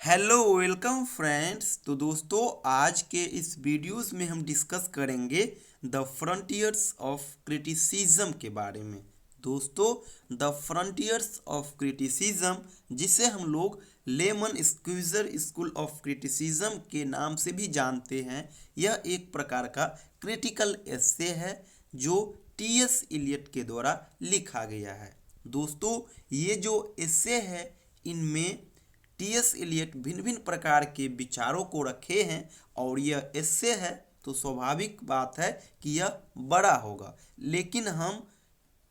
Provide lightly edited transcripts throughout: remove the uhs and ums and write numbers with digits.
Hello welcome friends. तो दोस्तों आज के इस वीडियोस में हम डिस्कस करेंगे द फ्रंटियर्स ऑफ क्रिटिसिज्म के बारे में। दोस्तों द फ्रंटियर्स ऑफ क्रिटिसिज्म, जिसे हम लोग lemon squeezer school of criticism के नाम से भी जानते हैं, यह एक प्रकार का क्रिटिकल एस्से है जो टी.एस. इलियट के द्वारा लिखा गया है। दोस्तों ये जो एस्से है इनमें टी.एस. इलियट भिन्न भिन्न प्रकार के विचारों को रखे हैं और यह एस्से है तो स्वाभाविक बात है कि यह बड़ा होगा, लेकिन हम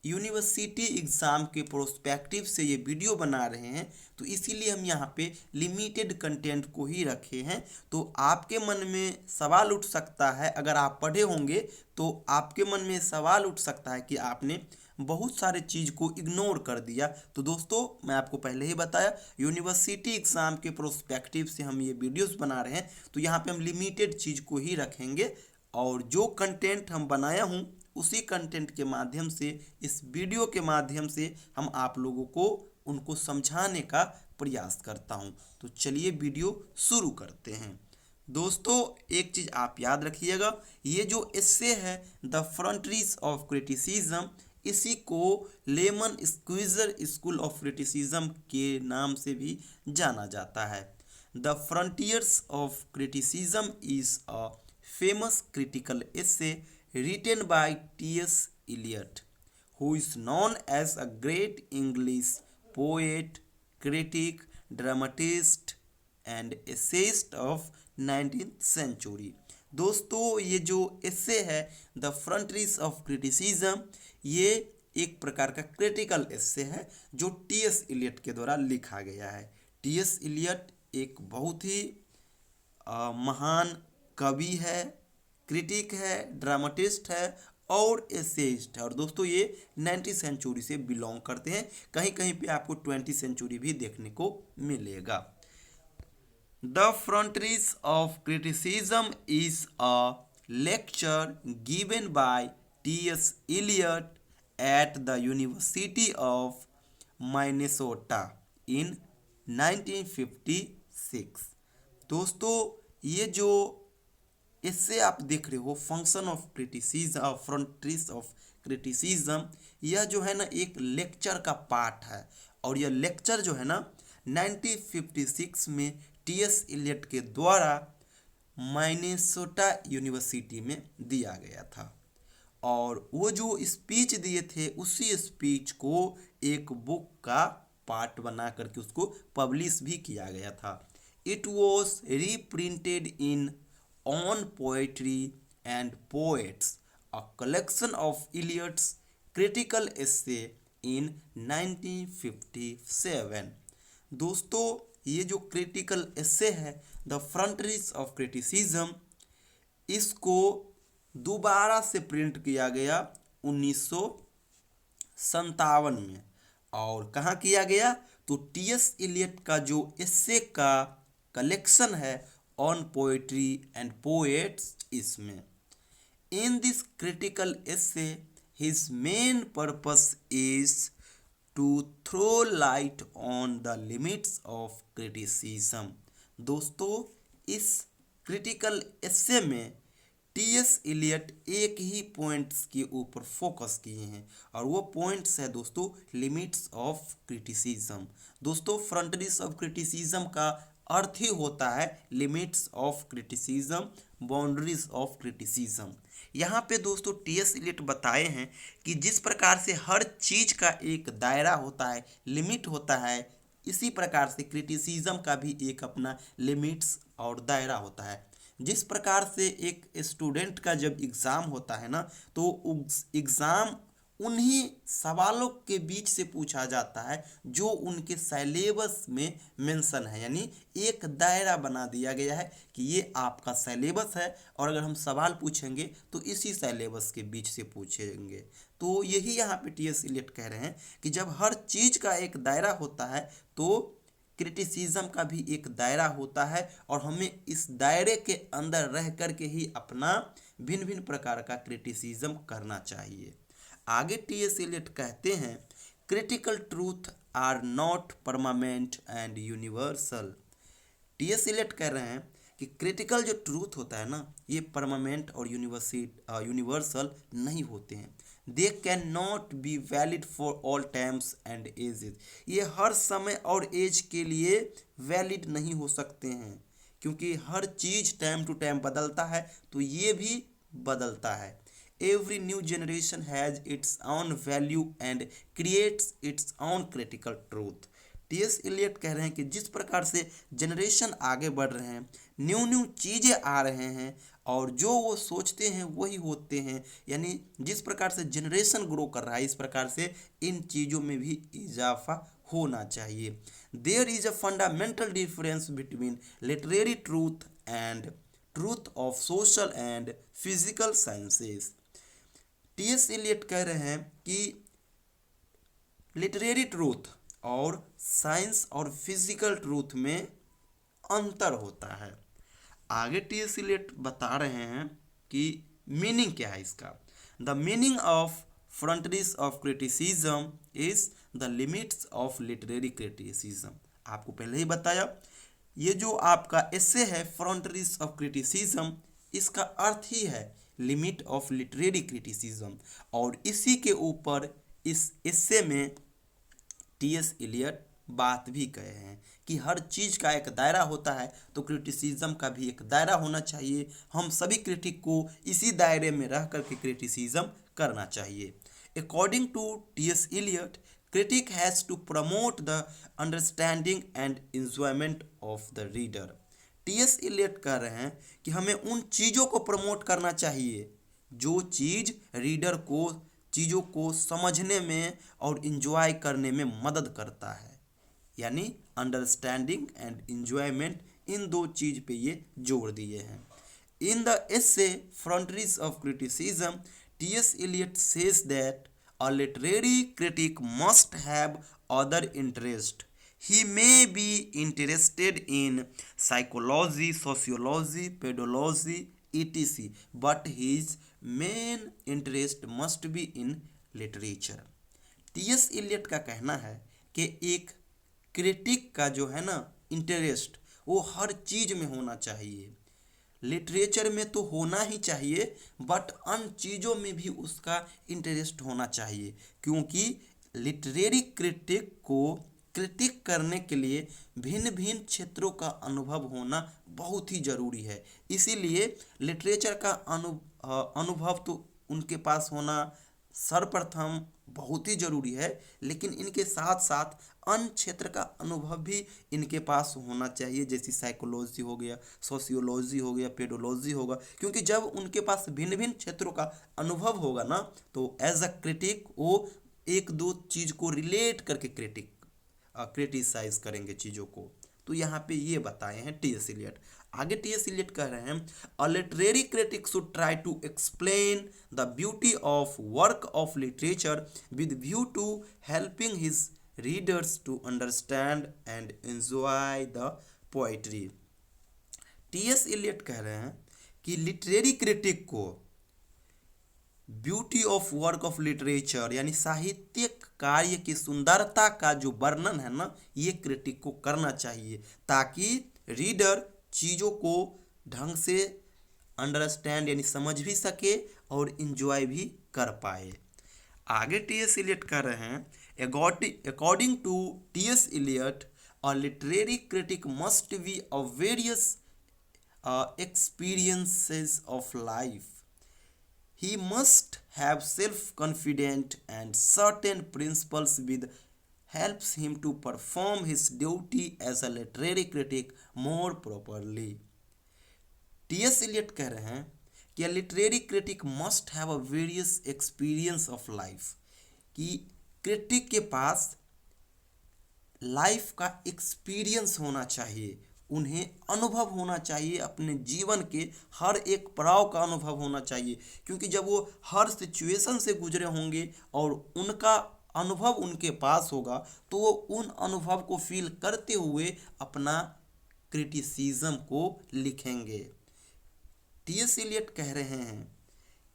यूनिवर्सिटी एग्ज़ाम के प्रोस्पेक्टिव से ये वीडियो बना रहे हैं तो इसीलिए हम यहाँ पे लिमिटेड कंटेंट को ही रखे हैं। तो आपके मन में सवाल उठ सकता है, अगर आप पढ़े होंगे तो आपके मन में सवाल उठ सकता है कि आपने बहुत सारे चीज़ को इग्नोर कर दिया। तो दोस्तों मैं आपको पहले ही बताया यूनिवर्सिटी एग्ज़ाम के प्रोस्पेक्टिव से हम ये वीडियोस बना रहे हैं, तो यहाँ पे हम लिमिटेड चीज़ को ही रखेंगे और जो कंटेंट हम बनाया हूँ उसी कंटेंट के माध्यम से, इस वीडियो के माध्यम से हम आप लोगों को उनको समझाने का प्रयास करता हूँ। तो चलिए वीडियो शुरू करते हैं। दोस्तों एक चीज़ आप याद रखिएगा, ये जो एस्से है द फ्रंटियर्स ऑफ क्रिटिसिज्म, इसी को lemon squeezer school of criticism के नाम से भी जाना जाता है। The frontiers of criticism is a famous critical essay written by T.S. Eliot, who is known as a great English poet, critic, dramatist and essayist of 19th century। दोस्तों ये जो एस्से है द फ्रंटियर्स ऑफ क्रिटिसिज्म, ये एक प्रकार का critical एस्से है जो टी.एस. इलियट के द्वारा लिखा गया है। टी.एस. इलियट एक बहुत ही महान कवि है, क्रिटिक है, ड्रामाटिस्ट है और एसेइस्ट है। और दोस्तों ये 19th सेंचुरी से बिलोंग करते हैं, कहीं कहीं पे आपको 20th सेंचुरी भी देखने को मिलेगा। The frontiers of criticism is a lecture given by T S. Eliot at the University of Minnesota in 1956। दोस्तों ये जो इससे आप देख रहे हो function of criticism, frontiers of criticism, यह जो है ना एक लेक्चर का पार्ट है और यह लेक्चर जो है ना 1956 में टी.एस. इलियट के द्वारा मिनेसोटा यूनिवर्सिटी में दिया गया था। और वो जो स्पीच दिए थे उसी स्पीच को एक बुक का पार्ट बना करके उसको पब्लिश भी किया गया था। It was reprinted in On Poetry and Poets, a collection of Eliot's critical essay in 1957। दोस्तों ये जो क्रिटिकल एस्से है द फ्रंटियर्स ऑफ क्रिटिसिज्म, इसको दोबारा से प्रिंट किया गया 1957 में। और कहाँ किया गया? तो टी.एस. इलियट का जो एस्से का कलेक्शन है ऑन पोएट्री एंड पोएट्स, इसमें in this critical essay his main purpose is to throw light on the limits of criticism. दोस्तों इस क्रिटिकल एस्से में टी.एस. इलियट एक ही पॉइंट्स के ऊपर फोकस किए हैं और वो पॉइंट्स है दोस्तों लिमिट्स ऑफ क्रिटिसिज्म। दोस्तों फ्रंटियर्स ऑफ क्रिटिसिज्म का अर्थ ही होता है limits of criticism, boundaries of criticism. यहाँ पे दोस्तों टी.एस. इलियट बताए हैं कि जिस प्रकार से हर चीज़ का एक दायरा होता है, लिमिट होता है, इसी प्रकार से क्रिटिसिज्म का भी एक अपना लिमिट्स और दायरा होता है। जिस प्रकार से एक स्टूडेंट का जब एग्ज़ाम होता है ना, तो एग्ज़ाम उन्हीं सवालों के बीच से पूछा जाता है जो उनके सिलेबस में मेंशन है, यानी एक दायरा बना दिया गया है कि ये आपका सिलेबस है और अगर हम सवाल पूछेंगे तो इसी सिलेबस के बीच से पूछेंगे। तो यही यहाँ पे टी.एस. इलियट कह रहे हैं कि जब हर चीज़ का एक दायरा होता है तो क्रिटिसिज्म का भी एक दायरा होता है और हमें इस दायरे के अंदर रह कर के ही अपना भिन्न भिन्न प्रकार का क्रिटिसिज्म करना चाहिए। आगे टी.एस. इलियट कहते हैं critical truth are not permanent and universal, T S Eliot कह रहे हैं कि क्रिटिकल जो ट्रूथ होता है ना, ये परमानेंट और यूनिवर्सल नहीं होते हैं। They can not be valid for all times and ages. ये हर समय और एज के लिए वैलिड नहीं हो सकते हैं, क्योंकि हर चीज़ टाइम टू टाइम बदलता है, तो ये भी बदलता है। Every new generation has its own value and creates its own critical truth. T S Eliot कह रहे हैं कि जिस प्रकार से जनरेशन आगे बढ़ रहे हैं, न्यू न्यू चीज़ें आ रहे हैं और जो वो सोचते हैं वही होते हैं, यानी जिस प्रकार से जनरेशन ग्रो कर रहा है, इस प्रकार से इन चीज़ों में भी इजाफा होना चाहिए। There is a fundamental difference between literary truth and truth of social and physical sciences. T S Eliot कह रहे हैं कि लिटरेरी ट्रूथ और साइंस और फिजिकल ट्रूथ में अंतर होता है। आगे टीएस इलियट बता रहे हैं कि मीनिंग क्या है इसका। The meaning of frontiers of criticism is the limits of literary criticism. आपको पहले ही बताया, ये जो आपका एस्से है फ्रंटरीज ऑफ क्रिटिसिज्म, इसका अर्थ ही है लिमिट ऑफ लिटरेरी क्रिटिसिज्म, और इसी के ऊपर इस एस्से में टीएस इलियट बात भी कहे हैं कि हर चीज़ का एक दायरा होता है, तो क्रिटिसिज्म का भी एक दायरा होना चाहिए। हम सभी क्रिटिक को इसी दायरे में रह करके क्रिटिसिज्म करना चाहिए। According to T S Eliot, critic has to promote the understanding and enjoyment of the reader। T S Eliot कह रहे हैं कि हमें उन चीज़ों को प्रमोट करना चाहिए जो चीज़ रीडर को चीज़ों को समझने में और इंजॉय करने में मदद करता है, यानी अंडरस्टैंडिंग एंड इंजॉयमेंट, इन दो चीज़ पे ये जोड़ दिए हैं। In the essay frontiers of criticism, T S Eliot says that a literary critic must have other interest. He may be interested in psychology, sociology, pedology, etc. But his main interest must be in literature। T S Eliot का कहना है कि एक critic का जो है ना interest, वो हर चीज़ में होना चाहिए। लिटरेचर में तो होना ही चाहिए, बट अन्य चीज़ों में भी उसका इंटरेस्ट होना चाहिए, क्योंकि लिटरेरी क्रिटिक को क्रिटिक करने के लिए भिन्न भिन्न क्षेत्रों का अनुभव होना बहुत ही ज़रूरी है। इसीलिए लिटरेचर का अनुभव तो उनके पास होना सर्वप्रथम बहुत ही ज़रूरी है, लेकिन इनके साथ साथ अन्य क्षेत्र का अनुभव भी इनके पास होना चाहिए, जैसे साइकोलॉजी हो गया, सोशियोलॉजी हो गया, पेडोलॉजी होगा, क्योंकि जब उनके पास भिन्न भिन्न क्षेत्रों का अनुभव होगा ना, तो एज अ क्रिटिक वो एक दो चीज़ को रिलेट करके क्रिटिसाइज करेंगे चीज़ों को। तो यहाँ पे ये बताए हैं टीएस इलियट। आगे टीएस इलियट कह रहे हैं, a literary critic should try to explain the beauty of work of literature with view to helping his readers to understand and enjoy the poetry. T S Eliot कह रहे हैं कि literary critic को beauty of work of literature, यानी साहित्यिक कार्य की सुंदरता का जो वर्णन है ना, ये क्रिटिक को करना चाहिए, ताकि रीडर चीज़ों को ढंग से अंडरस्टैंड यानी समझ भी सके और इंजॉय भी कर पाए। आगे टीएस इलियट कर रहे हैं, according to T S Eliot, a literary critic must be of various experiences of life. He must have self-confidence and certain principles which helps him to perform his duty as a literary critic more properly। T S Eliot कह रहे हैं कि literary critic must have a various experience of life, कि critic के पास life का experience होना चाहिए, उन्हें अनुभव होना चाहिए, अपने जीवन के हर एक पड़ाव का अनुभव होना चाहिए, क्योंकि जब वो हर सिचुएशन से गुजरे होंगे और उनका अनुभव उनके पास होगा, तो वो उन अनुभव को फील करते हुए अपना क्रिटिसिज्म को लिखेंगे। टीएस इलियट कह रहे हैं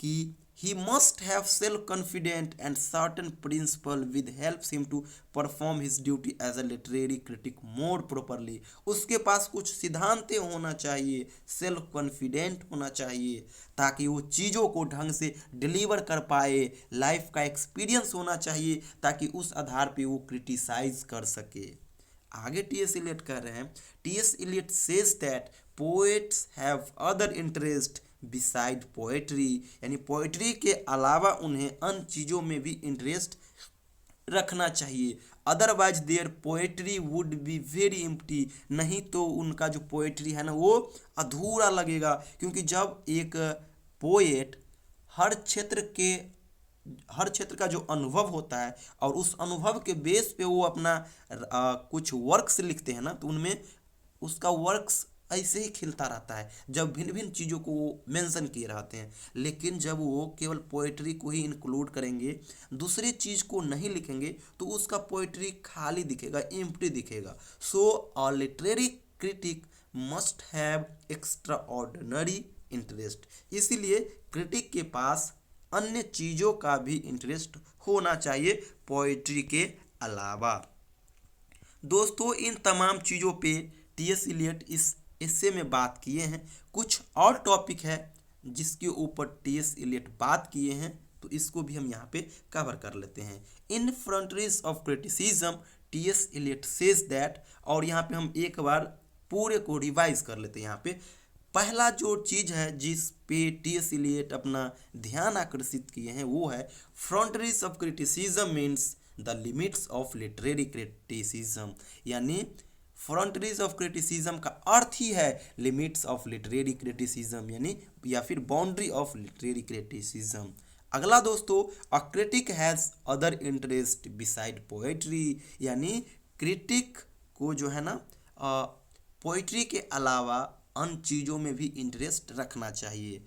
कि He must have self-confidence and certain principle which helps him to perform his duty as a literary critic more properly. उसके पास कुछ सिद्धांत होना चाहिए, सेल्फ कॉन्फिडेंट होना चाहिए ताकि वो चीज़ों को ढंग से डिलीवर कर पाए, लाइफ का एक्सपीरियंस होना चाहिए ताकि उस आधार पे वो क्रिटिसाइज कर सके। आगे टी.एस. इलियट कह रहे हैं, T S. Eliot says that poets have other interest beside poetry, यानी पोएट्री के अलावा उन्हें अन्य चीज़ों में भी इंटरेस्ट रखना चाहिए। Otherwise their poetry would be very empty, नहीं तो उनका जो पोएट्री है ना वो अधूरा लगेगा। क्योंकि जब एक पोएट हर क्षेत्र का जो अनुभव होता है और उस अनुभव के बेस पे वो अपना कुछ वर्क्स लिखते हैं ना, तो उनमें उसका वर्क्स ऐसे ही खिलता रहता है जब भिन्न भिन्न चीज़ों को वो मेंशन किए रहते हैं। लेकिन जब वो केवल पोएट्री को ही इंक्लूड करेंगे, दूसरी चीज़ को नहीं लिखेंगे, तो उसका पोएट्री खाली दिखेगा, एम्प्टी दिखेगा। So a literary critic must have extraordinary interest, इसीलिए क्रिटिक के पास अन्य चीज़ों का भी इंटरेस्ट होना चाहिए पोएट्री के अलावा। दोस्तों, इन तमाम चीज़ों पे टी.एस. इलियट इस एस्से में बात किए हैं। कुछ और टॉपिक है जिसके ऊपर टी.एस. इलियट बात किए हैं, तो इसको भी हम यहाँ पे कवर कर लेते हैं। In frontiers of criticism T S. Eliot says that, और यहाँ पे हम एक बार पूरे को रिवाइज कर लेते हैं। यहाँ पे पहला जो चीज़ है जिस पे टी.एस. इलियट अपना ध्यान आकर्षित किए हैं वो है frontiers of criticism means the limits of literary criticism, यानी फ्रंटरीज ऑफ क्रिटिसिज्म का अर्थ ही है लिमिट्स ऑफ लिटरेरी क्रिटिसिज्म, यानी या फिर बाउंड्री ऑफ लिटरेरी क्रिटिसिज्म। अगला दोस्तों, अ critic has other interest beside poetry, यानी क्रिटिक को जो है ना पोएट्री के अलावा अन्य चीज़ों में भी इंटरेस्ट रखना चाहिए।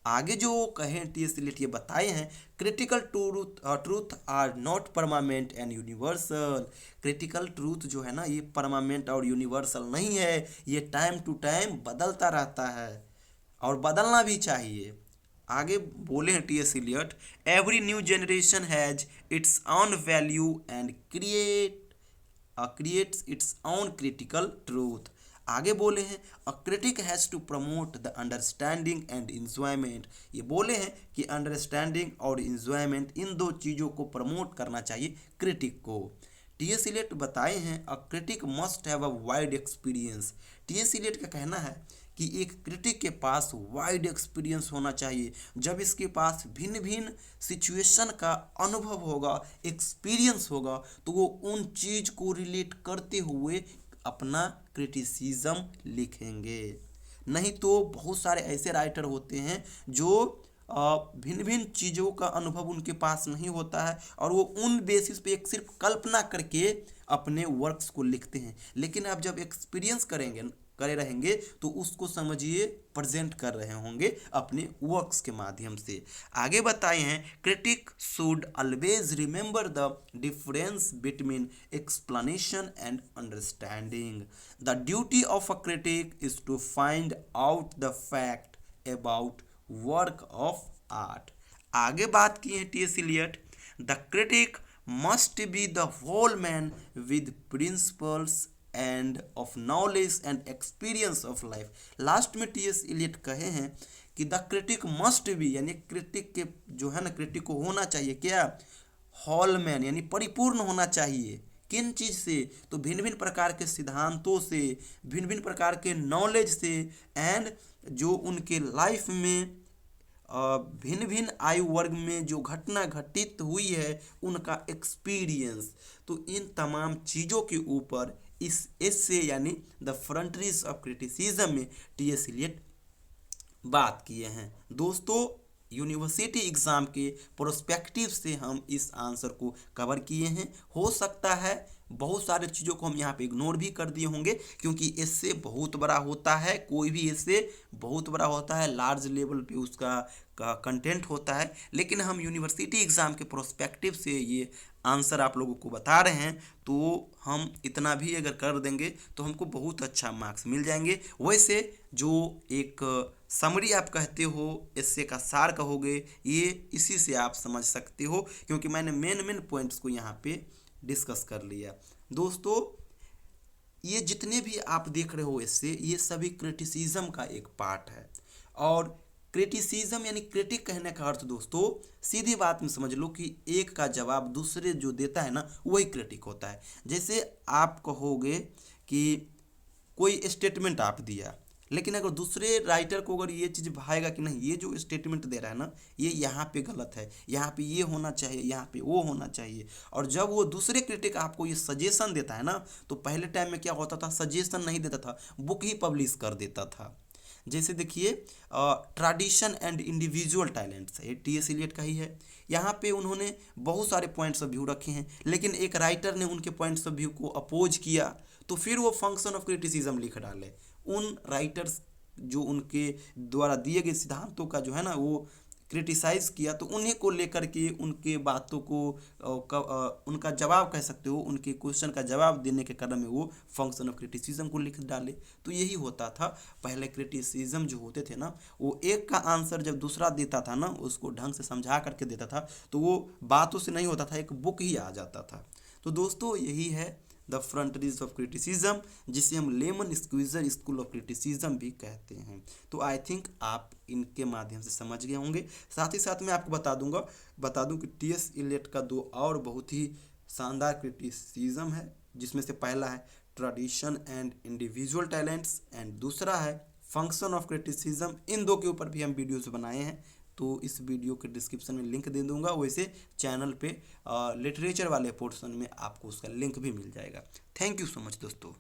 आगे जो कहें टी.एस. इलियट ये बताए हैं, critical truth are not permanent and universal. Critical truth जो है ना ये परमानेंट और यूनिवर्सल नहीं है, ये टाइम टू टाइम बदलता रहता है और बदलना भी चाहिए। आगे बोले हैं T S. Eliot, every new generation has its own value and creates its own critical truth. आगे बोले हैं, a critic has to promote the understanding and enjoyment. ये बोले हैं कि अंडरस्टैंडिंग और इंजॉयमेंट, इन दो चीज़ों को प्रमोट करना चाहिए क्रिटिक को। टी.एस. इलियट बताए हैं, a critic must have a wide experience. T S. Eliot का कहना है कि एक क्रिटिक के पास वाइड एक्सपीरियंस होना चाहिए। जब इसके पास भिन्न भिन्न सिचुएशन का अनुभव होगा, एक्सपीरियंस होगा, तो वो उन चीज़ को रिलेट करते हुए अपना क्रिटिसिज्म लिखेंगे। नहीं तो बहुत सारे ऐसे राइटर होते हैं जो भिन्न भिन्न चीज़ों का अनुभव उनके पास नहीं होता है और वो उन बेसिस पे एक सिर्फ कल्पना करके अपने वर्क्स को लिखते हैं। लेकिन आप जब एक्सपीरियंस करे रहेंगे तो उसको समझिए प्रेजेंट कर रहे होंगे अपने वर्क्स के माध्यम से। आगे बताए हैं, critic should always remember the difference between explanation and understanding. The duty of a critic is to find out the fact about work of art. आगे बात की है T S. Eliot, the critic must be the whole man with principles and of knowledge and experience of life. Last में T S. Eliot कहे हैं कि the critic must be, यानी critic के जो है ना, क्रिटिक को होना चाहिए क्या, होल मैन, यानी परिपूर्ण होना चाहिए। किन चीज़ से, तो भिन्न भिन्न प्रकार के सिद्धांतों से, भिन्न भिन्न प्रकार के नॉलेज से, एंड जो उनके लाइफ में भिन्न भिन्न आयु वर्ग में जो घटना घटित हुई है उनका एक्सपीरियंस। तो इन तमाम चीज़ों के ऊपर इस एस्से यानी द फ्रंटरीज ऑफ क्रिटिसिज्म में टी.एस. इलियट बात किए हैं। दोस्तों, यूनिवर्सिटी एग्ज़ाम के प्रोस्पेक्टिव से हम इस आंसर को कवर किए हैं। हो सकता है बहुत सारे चीज़ों को हम यहाँ पे इग्नोर भी कर दिए होंगे, क्योंकि इससे बहुत बड़ा होता है, कोई भी इससे बहुत बड़ा होता है, लार्ज लेवल पे उसका कंटेंट होता है। लेकिन हम यूनिवर्सिटी एग्ज़ाम के प्रोस्पेक्टिव से ये आंसर आप लोगों को बता रहे हैं, तो हम इतना भी अगर कर देंगे तो हमको बहुत अच्छा मार्क्स मिल जाएंगे। वैसे जो एक समरी आप कहते हो, इससे का सार कहोगे, ये इसी से आप समझ सकते हो, क्योंकि मैंने मेन पॉइंट्स को यहाँ पे डिस्कस कर लिया। दोस्तों, ये जितने भी आप देख रहे हो इससे, ये सभी क्रिटिसिज्म का एक पार्ट है। और क्रिटिसिज्म यानी क्रिटिक कहने का अर्थ दोस्तों सीधी बात में समझ लो कि एक का जवाब दूसरे जो देता है ना, वही क्रिटिक होता है। जैसे आप कहोगे कि कोई स्टेटमेंट आप दिया, लेकिन अगर दूसरे राइटर को अगर ये चीज़ भाएगा कि नहीं, ये जो स्टेटमेंट दे रहा है ना, ये यहाँ पे गलत है, यहाँ पे ये होना चाहिए, यहाँ पे वो होना चाहिए, और जब वो दूसरे क्रिटिक आपको ये सजेशन देता है ना, तो पहले टाइम में क्या होता था, सजेशन नहीं देता था, बुक ही पब्लिश कर देता था। जैसे देखिए, ट्रेडिशन एंड इंडिविजुअल टैलेंट्स है, टी.एस. इलियट का ही है। यहाँ पे उन्होंने बहुत सारे पॉइंट्स ऑफ व्यू रखे हैं, लेकिन एक राइटर ने उनके पॉइंट्स ऑफ व्यू को अपोज किया, तो फिर वो फंक्शन ऑफ क्रिटिसिज्म लिख डाले। उन राइटर्स जो उनके द्वारा दिए गए सिद्धांतों का जो है ना वो क्रिटिसाइज किया, तो उन्हीं को लेकर के उनके बातों को उनका जवाब कह सकते हो, उनके क्वेश्चन का जवाब देने के क्रम में वो फंक्शन ऑफ क्रिटिसिज्म को लिख डाले। तो यही होता था पहले। क्रिटिसिज्म जो होते थे ना, वो एक का आंसर जब दूसरा देता था ना, उसको ढंग से समझा करके देता था, तो वो बातों से नहीं होता था, एक बुक ही आ जाता था। तो दोस्तों, यही है द फ्रंटरीज ऑफ क्रिटिसिज्म, जिसे हम lemon squeezer school of criticism भी कहते हैं। तो आई थिंक आप इनके माध्यम से समझ गए होंगे। साथ ही साथ मैं आपको बता दूं कि टी.एस. इलियट का दो और बहुत ही शानदार क्रिटिसिज्म है, जिसमें से पहला है tradition and individual talents, and दूसरा है फंक्शन ऑफ क्रिटिसिज्म। इन दो के ऊपर भी हम वीडियोज़ बनाए हैं, तो इस वीडियो के डिस्क्रिप्शन में लिंक दे दूंगा। वैसे चैनल पे लिटरेचर वाले पोर्शन में आपको उसका लिंक भी मिल जाएगा। थैंक यू सो मच दोस्तों।